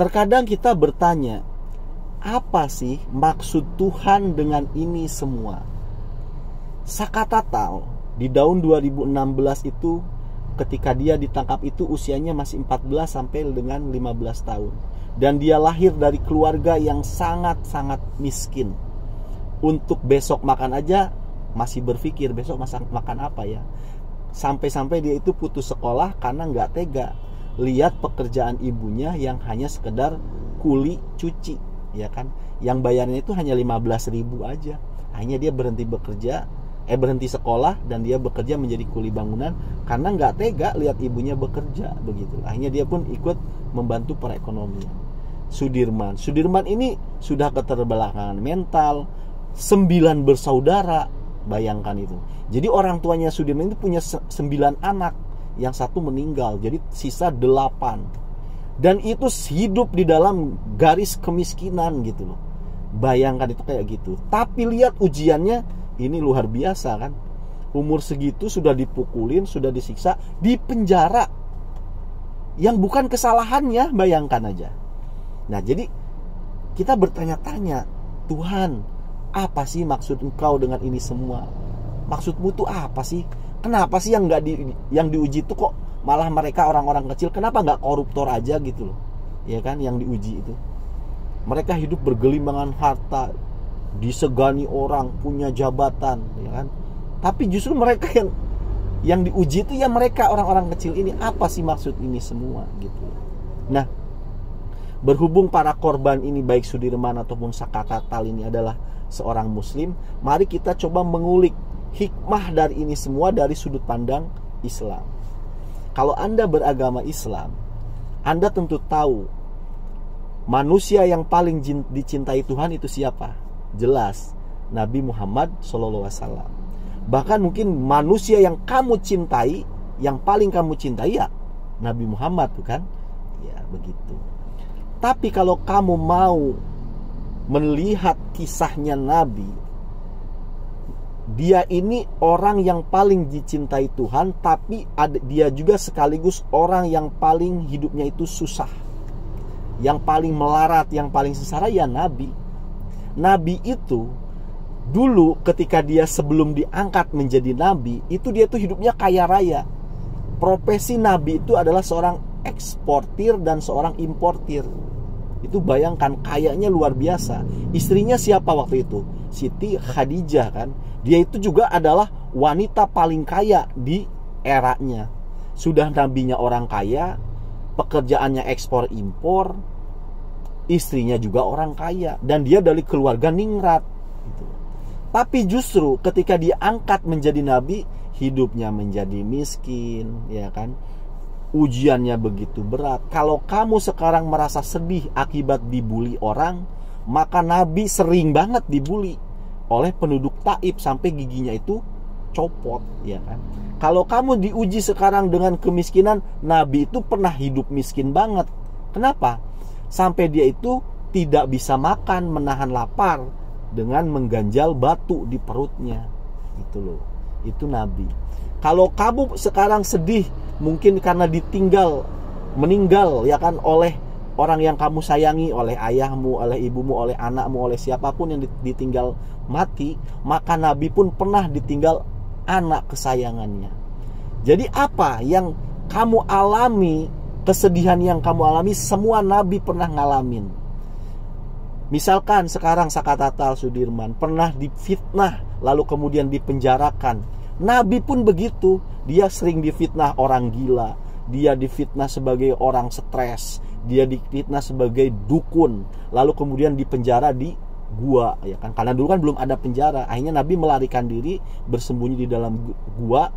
Terkadang kita bertanya, apa sih maksud Tuhan dengan ini semua? Sakatatal di tahun 2016 itu, ketika dia ditangkap itu usianya masih 14 sampai dengan 15 tahun. Dan dia lahir dari keluarga yang sangat-sangat miskin. Untuk besok makan aja masih berpikir besok makan apa ya. Sampai-sampai dia itu putus sekolah karena nggak tega lihat pekerjaan ibunya yang hanya sekedar kuli cuci, ya kan, yang bayarnya itu hanya 15.000 aja. Akhirnya dia berhenti sekolah dan dia bekerja menjadi kuli bangunan karena nggak tega lihat ibunya bekerja begitu. Akhirnya dia pun ikut membantu perekonomian. Sudirman ini sudah keterbelakangan mental, 9 bersaudara, bayangkan itu. Jadi orang tuanya Sudirman itu punya 9 anak, yang 1 meninggal, jadi sisa 8. Dan itu hidup di dalam garis kemiskinan gitu loh. Bayangkan itu kayak gitu. Tapi lihat ujiannya, ini luar biasa kan. Umur segitu sudah dipukulin, sudah disiksa, di penjara yang bukan kesalahannya, bayangkan aja. Nah, jadi kita bertanya-tanya, Tuhan, apa sih maksud Engkau dengan ini semua? Maksudmu tuh apa sih? Kenapa sih yang diuji itu kok malah mereka orang-orang kecil? Kenapa nggak koruptor aja gitu loh? Ya kan, yang diuji itu. Mereka hidup bergelimbangan harta, disegani orang, punya jabatan, ya kan? Tapi justru mereka yang diuji itu ya mereka orang-orang kecil ini. Apa sih maksud ini semua gitu? Nah, berhubung para korban ini baik Sudirman ataupun Sakatatal ini adalah seorang muslim, mari kita coba mengulik hikmah dari ini semua dari sudut pandang Islam. Kalau Anda beragama Islam, Anda tentu tahu manusia yang paling dicintai Tuhan itu siapa? Jelas, Nabi Muhammad SAW. Bahkan mungkin manusia yang kamu cintai, yang paling kamu cintai ya Nabi Muhammad, bukan? Ya begitu. Tapi kalau kamu mau melihat kisahnya Nabi, dia ini orang yang paling dicintai Tuhan, tapi dia juga sekaligus orang yang paling hidupnya itu susah, yang paling melarat, yang paling sengsara ya Nabi. Nabi itu dulu ketika dia sebelum diangkat menjadi Nabi, itu dia tuh hidupnya kaya raya. Profesi Nabi itu adalah seorang eksportir dan seorang importir. Itu bayangkan, kayanya luar biasa. Istrinya siapa waktu itu? Siti Khadijah kan. Dia itu juga adalah wanita paling kaya di eranya. Sudah nabinya orang kaya, pekerjaannya ekspor impor, istrinya juga orang kaya, dan dia dari keluarga ningrat gitu. Tapi justru ketika dia angkat menjadi nabi, hidupnya menjadi miskin, ya kan. Ujiannya begitu berat. Kalau kamu sekarang merasa sedih akibat dibully orang, maka Nabi sering banget dibully oleh penduduk Taif sampai giginya itu copot, ya kan. Kalau kamu diuji sekarang dengan kemiskinan, Nabi itu pernah hidup miskin banget. Kenapa? Sampai dia itu tidak bisa makan, menahan lapar dengan mengganjal batu di perutnya. Itu loh. Itu Nabi. Kalau kamu sekarang sedih mungkin karena meninggal ya kan, oleh orang yang kamu sayangi, oleh ayahmu, oleh ibumu, oleh anakmu, oleh siapapun yang ditinggal mati, maka Nabi pun pernah ditinggal anak kesayangannya. Jadi apa yang kamu alami, kesedihan yang kamu alami, semua Nabi pernah ngalamin. Misalkan sekarang Sakatatal Sudirman pernah difitnah lalu kemudian dipenjarakan. Nabi pun begitu. Dia sering difitnah orang gila, dia difitnah sebagai orang stres, dia difitnah sebagai dukun, lalu kemudian dipenjara di gua, ya kan, karena dulu kan belum ada penjara. Akhirnya Nabi melarikan diri, bersembunyi di dalam gua.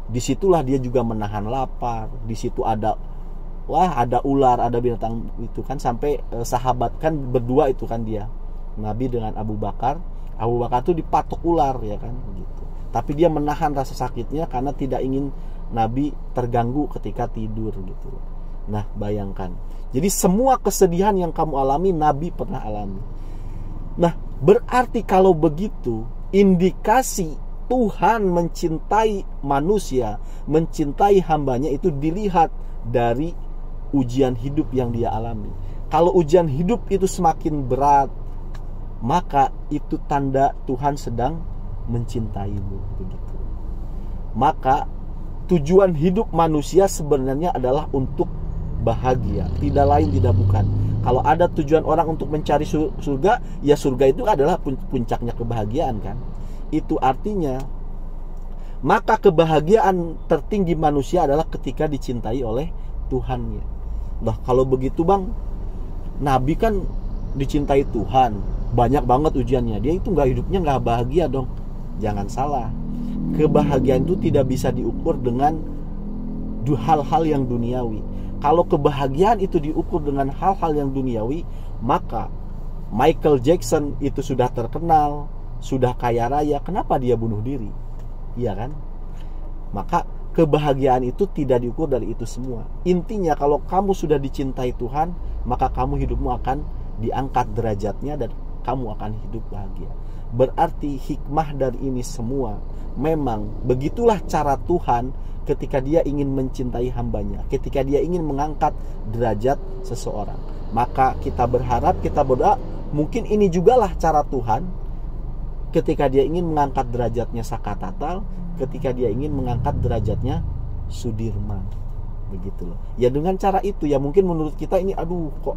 Disitulah dia juga menahan lapar. Di situ ada ular, ada binatang itu kan, sampai sahabat kan berdua itu kan, dia Nabi dengan Abu Bakar tuh dipatok ular, ya kan gitu. Tapi dia menahan rasa sakitnya karena tidak ingin Nabi terganggu ketika tidur gitu. Nah, bayangkan. Jadi semua kesedihan yang kamu alami, Nabi pernah alami. Nah, berarti kalau begitu, indikasi Tuhan mencintai manusia, mencintai hambanya itu dilihat dari ujian hidup yang dia alami. Kalau ujian hidup itu semakin berat, maka itu tanda Tuhan sedang mencintaimu, begitu. Maka tujuan hidup manusia sebenarnya adalah untuk bahagia, tidak lain tidak bukan. Kalau ada tujuan orang untuk mencari surga, ya surga itu adalah puncaknya kebahagiaan kan. Itu artinya, maka kebahagiaan tertinggi manusia adalah ketika dicintai oleh Tuhannya. Nah kalau begitu bang, Nabi kan dicintai Tuhan, banyak banget ujiannya, dia itu hidupnya nggak bahagia dong. Jangan salah, kebahagiaan itu tidak bisa diukur dengan hal-hal yang duniawi. Kalau kebahagiaan itu diukur dengan hal-hal yang duniawi, maka Michael Jackson itu sudah terkenal, sudah kaya raya, kenapa dia bunuh diri? Iya kan? Maka kebahagiaan itu tidak diukur dari itu semua. Intinya kalau kamu sudah dicintai Tuhan, maka kamu hidupmu akan diangkat derajatnya dan kamu akan hidup bahagia. Berarti hikmah dari ini semua, memang begitulah cara Tuhan ketika dia ingin mencintai hambanya, ketika dia ingin mengangkat derajat seseorang. Maka kita berharap, kita berdoa, mungkin ini jugalah cara Tuhan ketika dia ingin mengangkat derajatnya Saka Tatal, ketika dia ingin mengangkat derajatnya Sudirman, begitu loh. Ya dengan cara itu, ya mungkin menurut kita ini aduh kok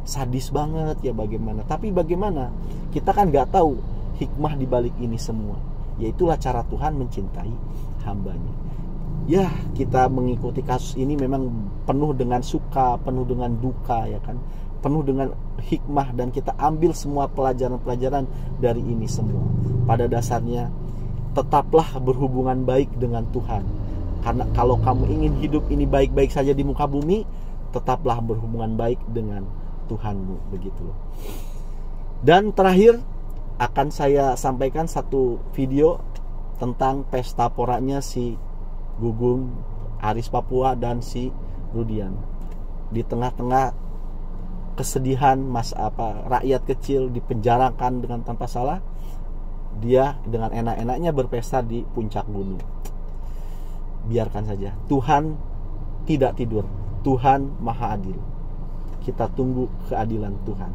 sadis banget ya bagaimana. Tapi bagaimana? Kita kan nggak tahu hikmah di balik ini semua. Yaitulah cara Tuhan mencintai hambanya. Ya kita mengikuti kasus ini memang penuh dengan suka, penuh dengan duka ya kan, penuh dengan hikmah, dan kita ambil semua pelajaran-pelajaran dari ini semua. Pada dasarnya tetaplah berhubungan baik dengan Tuhan, karena kalau kamu ingin hidup ini baik-baik saja di muka bumi, tetaplah berhubungan baik dengan Tuhanmu, begitu loh. Dan terakhir akan saya sampaikan satu video tentang pesta poranya si Gugum, Aris Papua, dan si Rudian. Di tengah-tengah kesedihan rakyat kecil dipenjarakan dengan tanpa salah, dia dengan enak-enaknya berpesta di puncak gunung. Biarkan saja, Tuhan tidak tidur, Tuhan Maha Adil. Kita tunggu keadilan Tuhan.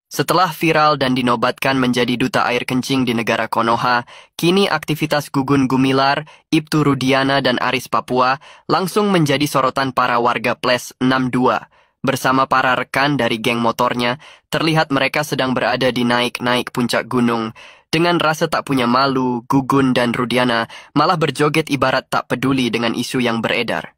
Setelah viral dan dinobatkan menjadi duta air kencing di negara Konoha, kini aktivitas Gugun Gumilar, Ibtu Rudiana, dan Aris Papua langsung menjadi sorotan para warga Ples 62. Bersama para rekan dari geng motornya, terlihat mereka sedang berada di naik-naik puncak gunung. Dengan rasa tak punya malu, Gugun dan Rudiana malah berjoget ibarat tak peduli dengan isu yang beredar.